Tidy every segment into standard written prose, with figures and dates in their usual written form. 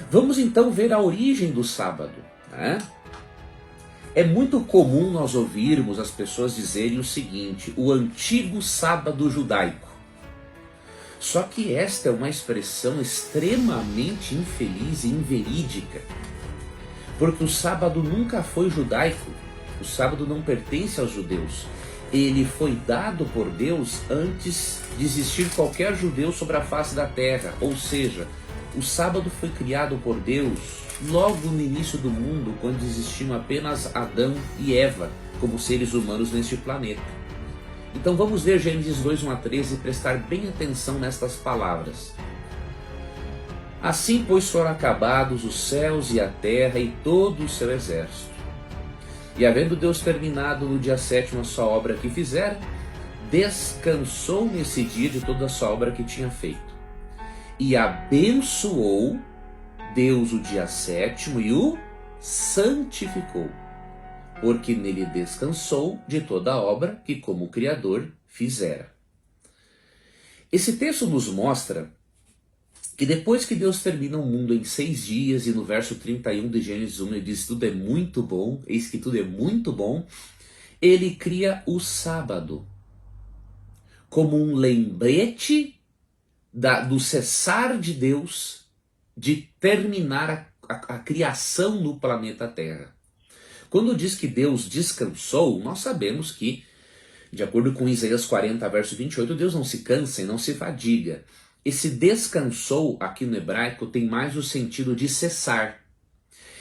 Vamos então ver a origem do sábado, né? É muito comum nós ouvirmos as pessoas dizerem o seguinte: o antigo sábado judaico. Só que esta é uma expressão extremamente infeliz e inverídica, porque o sábado nunca foi judaico. O sábado não pertence aos judeus. Ele foi dado por Deus antes de existir qualquer judeu sobre a face da terra. Ou seja, o sábado foi criado por Deus logo no início do mundo, quando existiam apenas Adão e Eva como seres humanos neste planeta. Então vamos ver Gênesis 2, 1 a 13 e prestar bem atenção nestas palavras. Assim, pois, foram acabados os céus e a terra e todo o seu exército. E havendo Deus terminado no dia 7º a sua obra que fizera, descansou nesse dia de toda a sua obra que tinha feito. E abençoou Deus o dia 7º e o santificou, porque nele descansou de toda a obra que como Criador fizera. Esse texto nos mostra que depois que Deus termina o mundo em 6 dias, e no verso 31 de Gênesis 1 ele diz: tudo é muito bom, eis que tudo é muito bom, ele cria o sábado como um lembrete do cessar de Deus de terminar a criação no planeta Terra. Quando diz que Deus descansou, nós sabemos que, de acordo com Isaías 40, verso 28, Deus não se cansa e não se fadiga. Esse descansou aqui no hebraico tem mais o sentido de cessar.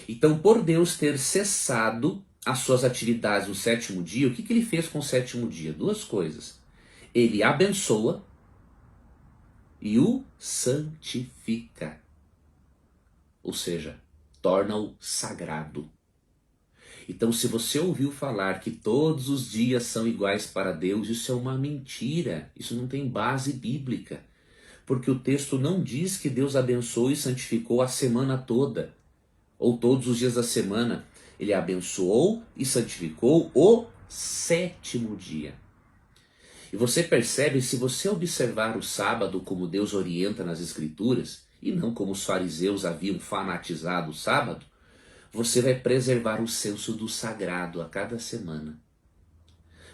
Então, por Deus ter cessado as suas atividades no 7º dia, o que ele fez com o 7º dia? 2 coisas. Ele abençoa e o santifica. Ou seja, torna-o sagrado. Então, se você ouviu falar que todos os dias são iguais para Deus, isso é uma mentira. Isso não tem base bíblica. Porque o texto não diz que Deus abençoou e santificou a semana toda, ou todos os dias da semana. Ele abençoou e santificou o 7º dia. E você percebe, se você observar o sábado como Deus orienta nas Escrituras, e não como os fariseus haviam fanatizado o sábado, você vai preservar o senso do sagrado a cada semana.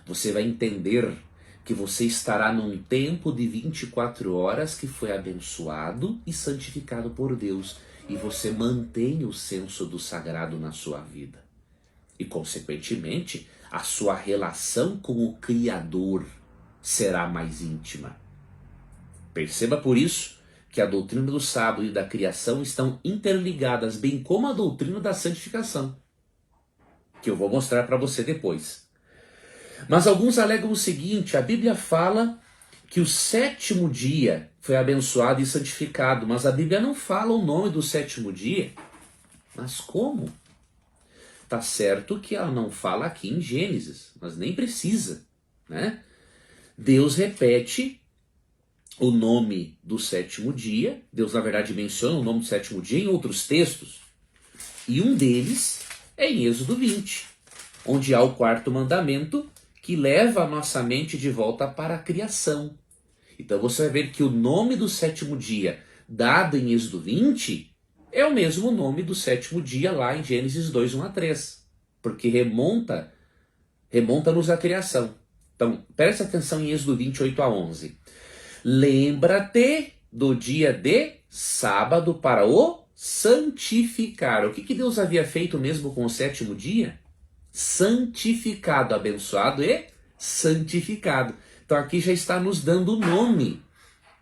Você vai entender que você estará num tempo de 24 horas que foi abençoado e santificado por Deus, e você mantém o senso do sagrado na sua vida. E, consequentemente, a sua relação com o Criador será mais íntima. Perceba por isso que a doutrina do sábado e da criação estão interligadas, bem como a doutrina da santificação, que eu vou mostrar para você depois. Mas alguns alegam o seguinte: a Bíblia fala que o 7º dia foi abençoado e santificado, mas a Bíblia não fala o nome do 7º dia. Mas como? Tá certo que ela não fala aqui em Gênesis, mas nem precisa, né? Deus repete o nome do 7º dia. Deus, na verdade, menciona o nome do 7º dia em outros textos. E um deles é em Êxodo 20, onde há o 4º mandamento, que leva a nossa mente de volta para a criação. Então você vai ver que o nome do 7º dia, dado em Êxodo 20, é o mesmo nome do 7º dia lá em Gênesis 2, 1 a 3. Porque remonta-nos à criação. Então, preste atenção em Êxodo 20, 8 a 11. Lembra-te do dia de sábado para o santificar. O que Deus havia feito mesmo com o 7º dia? Santificado, abençoado e santificado. Então aqui já está nos dando o nome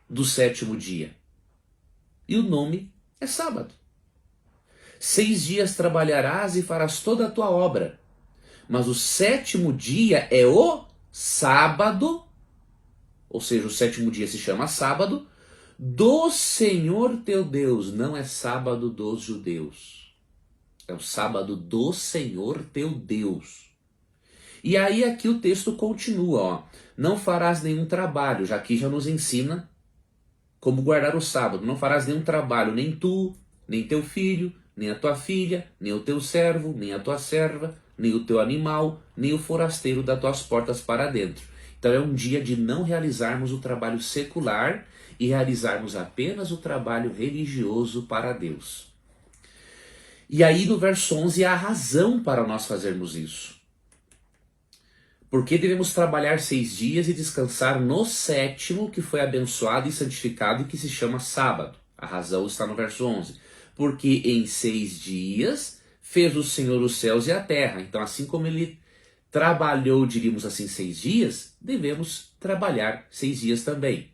do 7º dia. E o nome é sábado. 6 dias trabalharás e farás toda a tua obra. Mas o 7º dia é o sábado, ou seja, o 7º dia se chama sábado, do Senhor teu Deus. Não é sábado dos judeus. É o sábado do Senhor teu Deus. E aí aqui o texto continua, ó. Não farás nenhum trabalho, já aqui já nos ensina como guardar o sábado. Não farás nenhum trabalho, nem tu, nem teu filho, nem a tua filha, nem o teu servo, nem a tua serva, nem o teu animal, nem o forasteiro das tuas portas para dentro. Então é um dia de não realizarmos o trabalho secular e realizarmos apenas o trabalho religioso para Deus. E aí no verso 11 há a razão para nós fazermos isso. Porque devemos trabalhar 6 dias e descansar no 7º, que foi abençoado e santificado e que se chama sábado. A razão está no verso 11. Porque em 6 dias fez o Senhor os céus e a terra. Então, assim como ele trabalhou, diríamos assim, 6 dias, devemos trabalhar 6 dias também.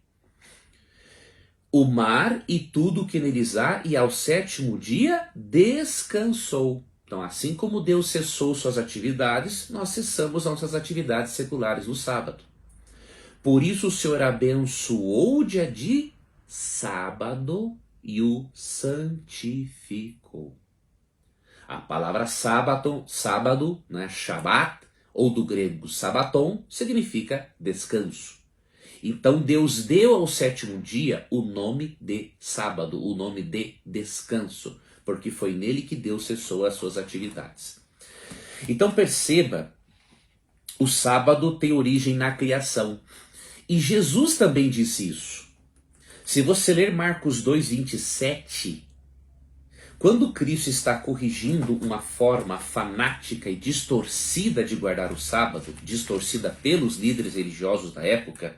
O mar e tudo o que neles há, e ao 7º dia descansou. Então, assim como Deus cessou suas atividades, nós cessamos nossas atividades seculares no sábado. Por isso o Senhor abençoou o dia de sábado e o santificou. A palavra sábado, né, Shabat, ou do grego sabaton, significa descanso. Então Deus deu ao 7º dia o nome de sábado, o nome de descanso, porque foi nele que Deus cessou as suas atividades. Então perceba, o sábado tem origem na criação. E Jesus também disse isso. Se você ler Marcos 2:27, quando Cristo está corrigindo uma forma fanática e distorcida de guardar o sábado, distorcida pelos líderes religiosos da época,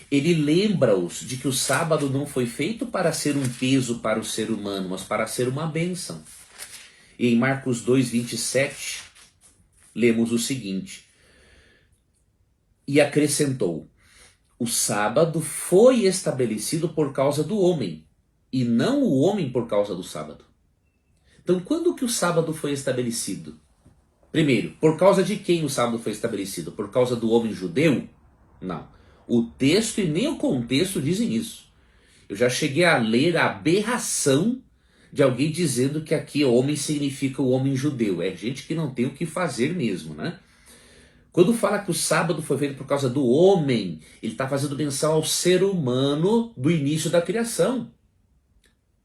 ele lembra-os de que o sábado não foi feito para ser um peso para o ser humano, mas para ser uma bênção. E em Marcos 2:27, lemos o seguinte: e acrescentou: o sábado foi estabelecido por causa do homem, e não o homem por causa do sábado. Então, quando que o sábado foi estabelecido? Primeiro, por causa de quem o sábado foi estabelecido? Por causa do homem judeu? Não. O texto e nem o contexto dizem isso. Eu já cheguei a ler a aberração de alguém dizendo que aqui homem significa o homem judeu. É gente que não tem o que fazer mesmo, né? Quando fala que o sábado foi feito por causa do homem, ele está fazendo menção ao ser humano do início da criação.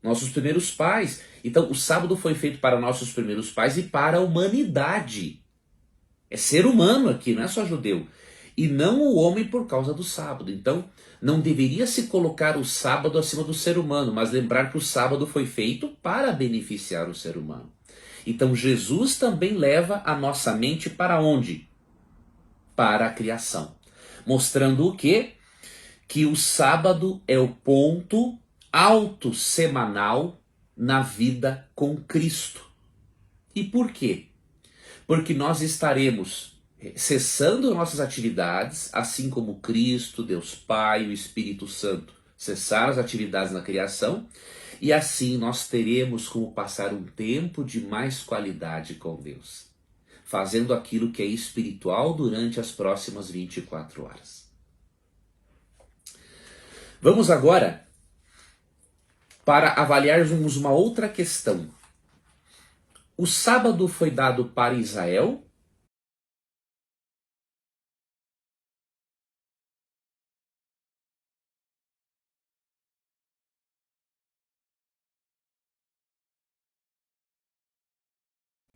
Nossos primeiros pais. Então, o sábado foi feito para nossos primeiros pais e para a humanidade. É ser humano aqui, não é só judeu. E não o homem por causa do sábado. Então, não deveria se colocar o sábado acima do ser humano, mas lembrar que o sábado foi feito para beneficiar o ser humano. Então, Jesus também leva a nossa mente para onde? Para a criação. Mostrando o quê? Que o sábado é o ponto alto semanal na vida com Cristo. E por quê? Porque nós estaremos cessando nossas atividades, assim como Cristo, Deus Pai e o Espírito Santo cessaram as atividades na criação, e assim nós teremos como passar um tempo de mais qualidade com Deus, fazendo aquilo que é espiritual durante as próximas 24 horas. Vamos agora para avaliarmos uma outra questão. O sábado foi dado para Israel?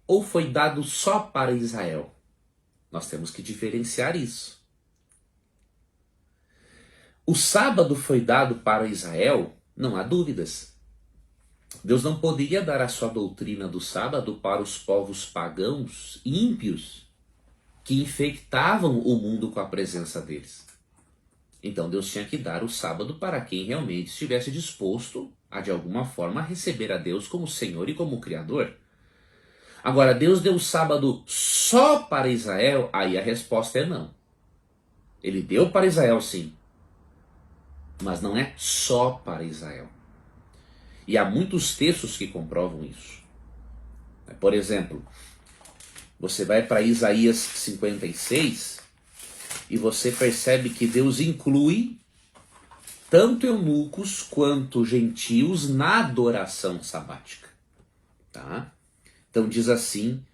Ou foi dado só para Israel? Nós temos que diferenciar isso. O sábado foi dado para Israel? Não há dúvidas. Deus não poderia dar a sua doutrina do sábado para os povos pagãos ímpios que infectavam o mundo com a presença deles. Então Deus tinha que dar o sábado para quem realmente estivesse disposto a, de alguma forma, receber a Deus como Senhor e como Criador. Agora, Deus deu o sábado só para Israel? Aí a resposta é não. Ele deu para Israel, sim, mas não é só para Israel. E há muitos textos que comprovam isso. Por exemplo, você vai para Isaías 56 e você percebe que Deus inclui tanto eunucos quanto gentios na adoração sabática. Tá? Então diz assim,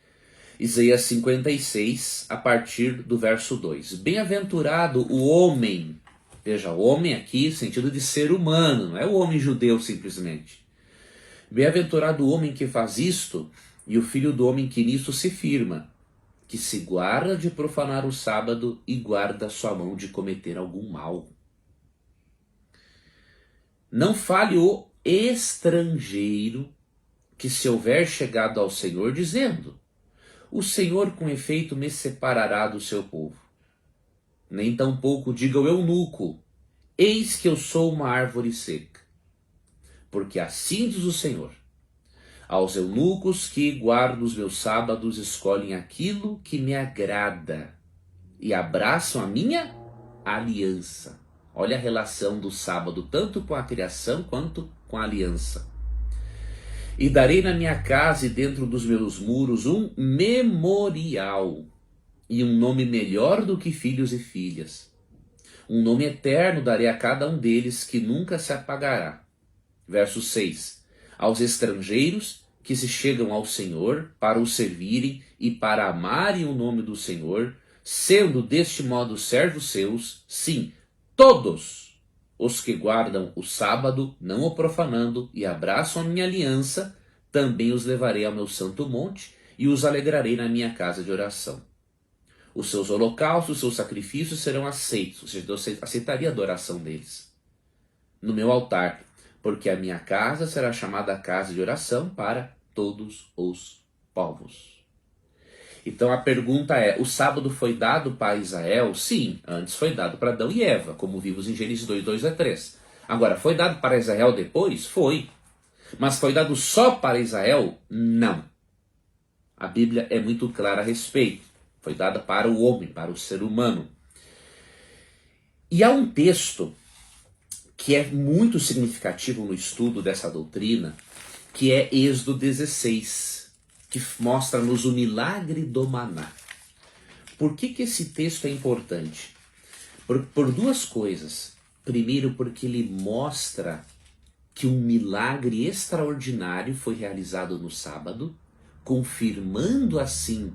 Isaías 56, a partir do verso 2. Bem-aventurado o homem. Veja, o homem aqui, sentido de ser humano, não é o homem judeu simplesmente. Bem-aventurado o homem que faz isto, e o filho do homem que nisto se firma, que se guarda de profanar o sábado e guarda sua mão de cometer algum mal. Não fale o estrangeiro que se houver chegado ao Senhor dizendo: o Senhor com efeito me separará do seu povo. Nem tampouco diga o eunuco: eis que eu sou uma árvore seca. Porque assim diz o Senhor: aos eunucos que guardam os meus sábados escolhem aquilo que me agrada e abraçam a minha aliança. Olha a relação do sábado, tanto com a criação quanto com a aliança. E darei na minha casa e dentro dos meus muros um memorial e um nome melhor do que filhos e filhas. Um nome eterno darei a cada um deles que nunca se apagará. Verso 6. Aos estrangeiros que se chegam ao Senhor para o servirem e para amarem o nome do Senhor, sendo deste modo servos seus, sim, todos os que guardam o sábado, não o profanando, e abraçam a minha aliança, também os levarei ao meu santo monte e os alegrarei na minha casa de oração. Os seus holocaustos, os seus sacrifícios serão aceitos, ou seja, Deus aceitaria a adoração deles no meu altar, porque a minha casa será chamada casa de oração para todos os povos. Então a pergunta é: o sábado foi dado para Israel? Sim, antes foi dado para Adão e Eva, como vimos em Gênesis 2, 2 a 3. Agora, foi dado para Israel depois? Foi. Mas foi dado só para Israel? Não. A Bíblia é muito clara a respeito. Foi dada para o homem, para o ser humano. E há um texto que é muito significativo no estudo dessa doutrina, que é Êxodo 16, que mostra-nos o milagre do maná. Por que esse texto é importante? Por duas coisas. Primeiro, porque ele mostra que um milagre extraordinário foi realizado no sábado, confirmando assim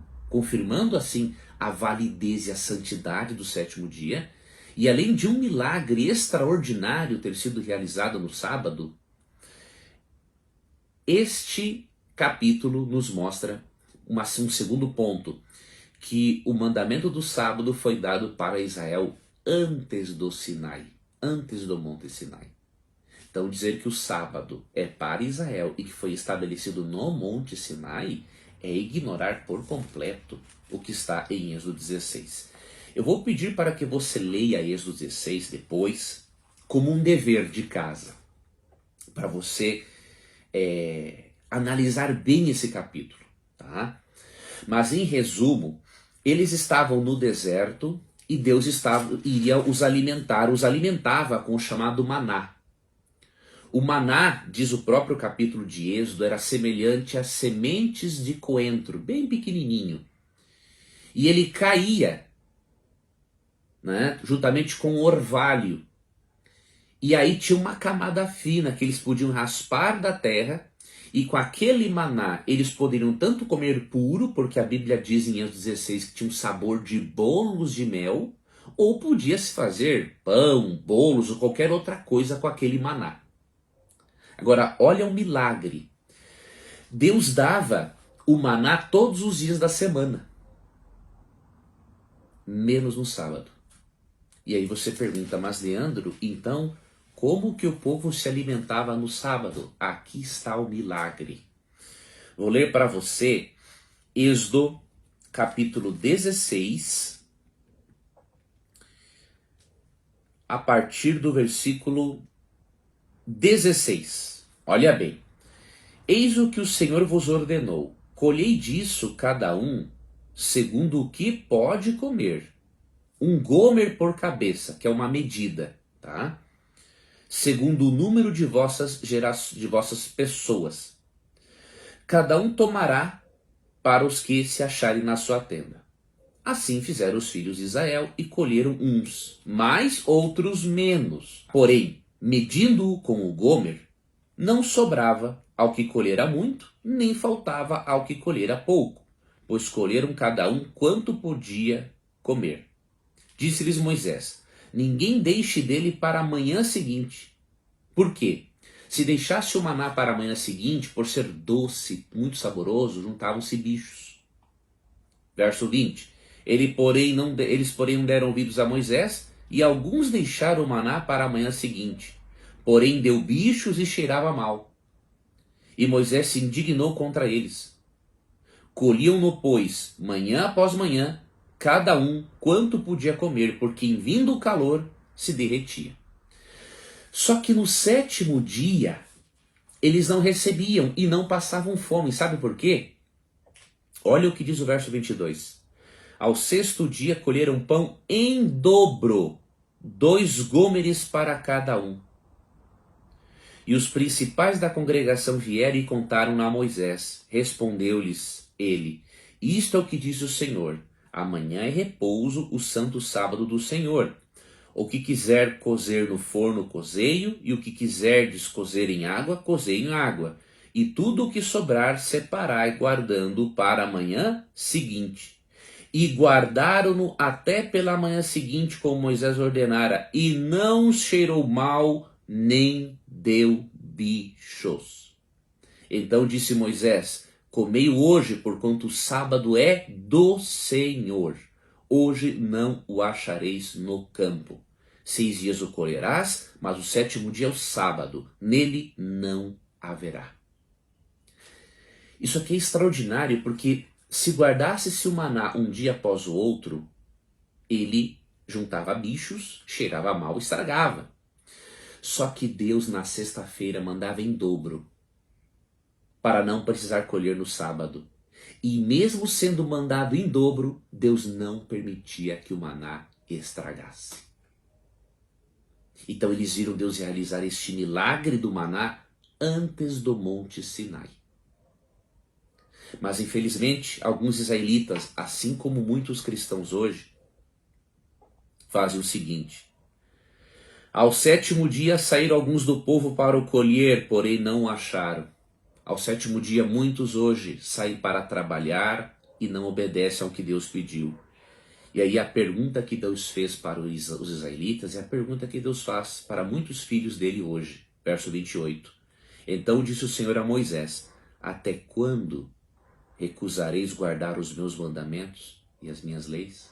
a validez e a santidade do sétimo dia. E além de um milagre extraordinário ter sido realizado no sábado, este capítulo nos mostra um segundo ponto, que o mandamento do sábado foi dado para Israel antes do Sinai, antes do Monte Sinai. Então dizer que o sábado é para Israel e que foi estabelecido no Monte Sinai é ignorar por completo o que está em Êxodo 16. Eu vou pedir para que você leia Êxodo 16 depois, como um dever de casa, para você analisar bem esse capítulo, tá? Mas em resumo, eles estavam no deserto e Deus iria os alimentava com o chamado maná. O maná, diz o próprio capítulo de Êxodo, era semelhante a sementes de coentro, bem pequenininho. E ele caía, né, juntamente com o orvalho. E aí tinha uma camada fina que eles podiam raspar da terra, e com aquele maná eles poderiam tanto comer puro, porque a Bíblia diz em Êxodo 16 que tinha um sabor de bolos de mel, ou podia-se fazer pão, bolos ou qualquer outra coisa com aquele maná. Agora, olha o milagre. Deus dava o maná todos os dias da semana, menos no sábado. E aí você pergunta: mas Leandro, então como que o povo se alimentava no sábado? Aqui está o milagre. Vou ler para você Êxodo capítulo 16, a partir do versículo 16. Olha bem. Eis o que o Senhor vos ordenou: colhei disso cada um segundo o que pode comer. Um gomer por cabeça, que é uma medida, tá? Segundo o número de vossas pessoas. Cada um tomará para os que se acharem na sua tenda. Assim fizeram os filhos de Israel e colheram uns, mais outros menos. Porém, medindo-o com o gomer, não sobrava ao que colhera muito, nem faltava ao que colhera pouco, pois colheram cada um quanto podia comer. Disse-lhes Moisés: ninguém deixe dele para a manhã seguinte. Por quê? Se deixasse o maná para a manhã seguinte, por ser doce, muito saboroso, juntavam-se bichos. Verso 20. Eles, porém, não deram ouvidos a Moisés, e alguns deixaram o maná para a manhã seguinte. Porém, deu bichos e cheirava mal. E Moisés se indignou contra eles. Colhiam-no, pois, manhã após manhã, cada um quanto podia comer, porque em vindo o calor se derretia. Só que no sétimo dia, eles não recebiam e não passavam fome. Sabe por quê? Olha o que diz o verso 22. Ao sexto dia colheram pão em dobro, 2 gômeres para cada um. E os principais da congregação vieram e contaram a Moisés. Respondeu-lhes ele: isto é o que diz o Senhor: amanhã é repouso, o santo sábado do Senhor. O que quiser cozer no forno, cozeio, e o que quiser descozer em água, cozeio em água. E tudo o que sobrar, separai, guardando para a manhã seguinte. E guardaram-no até pela manhã seguinte, como Moisés ordenara, e não cheirou mal, nem deu bichos. Então disse Moisés: comei-o hoje, porquanto o sábado é do Senhor. Hoje não o achareis no campo. 6 dias o colherás, mas o sétimo dia é o sábado. Nele não haverá. Isso aqui é extraordinário, porque se guardasse-se o maná um dia após o outro, ele juntava bichos, cheirava mal, estragava. Só que Deus na sexta-feira mandava em dobro, para não precisar colher no sábado. E mesmo sendo mandado em dobro, Deus não permitia que o maná estragasse. Então eles viram Deus realizar este milagre do maná antes do Monte Sinai. Mas infelizmente, alguns israelitas, assim como muitos cristãos hoje, fazem o seguinte: ao sétimo dia saíram alguns do povo para o colher, porém não o acharam. Ao sétimo dia muitos hoje saem para trabalhar e não obedecem ao que Deus pediu. E aí a pergunta que Deus fez para os israelitas é a pergunta que Deus faz para muitos filhos dele hoje. Verso 28. Então disse o Senhor a Moisés: até quando recusareis guardar os meus mandamentos e as minhas leis?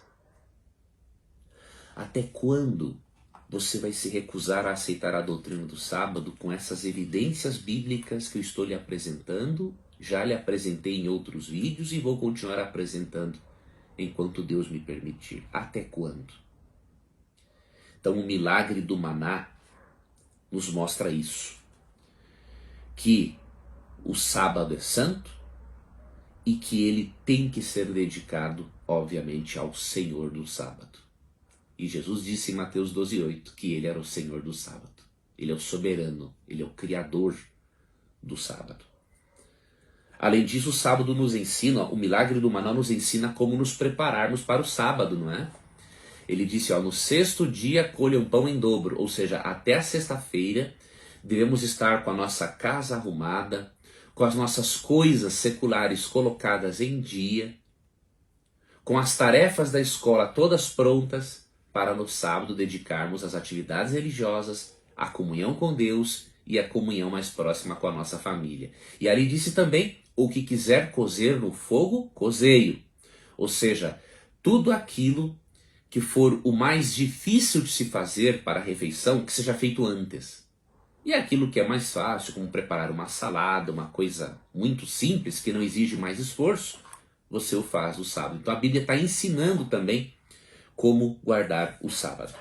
Até quando você vai se recusar a aceitar a doutrina do sábado com essas evidências bíblicas que eu estou lhe apresentando? Já lhe apresentei em outros vídeos e vou continuar apresentando enquanto Deus me permitir. Até quando? Então o milagre do maná nos mostra isso. Que o sábado é santo e que ele tem que ser dedicado, obviamente, ao Senhor do sábado. E Jesus disse em Mateus 12:8 que ele era o Senhor do sábado. Ele é o soberano, ele é o criador do sábado. Além disso, o sábado nos ensina, o milagre do maná nos ensina como nos prepararmos para o sábado, não é? Ele disse, no sexto dia colham pão em dobro, ou seja, até a sexta-feira devemos estar com a nossa casa arrumada, com as nossas coisas seculares colocadas em dia, com as tarefas da escola todas prontas, para no sábado dedicarmos às atividades religiosas, à comunhão com Deus e à comunhão mais próxima com a nossa família. E ali disse também, o que quiser cozer no fogo, cozeio. Ou seja, tudo aquilo que for o mais difícil de se fazer para a refeição, que seja feito antes. E aquilo que é mais fácil, como preparar uma salada, uma coisa muito simples, que não exige mais esforço, você o faz no sábado. Então a Bíblia está ensinando também como guardar o sábado.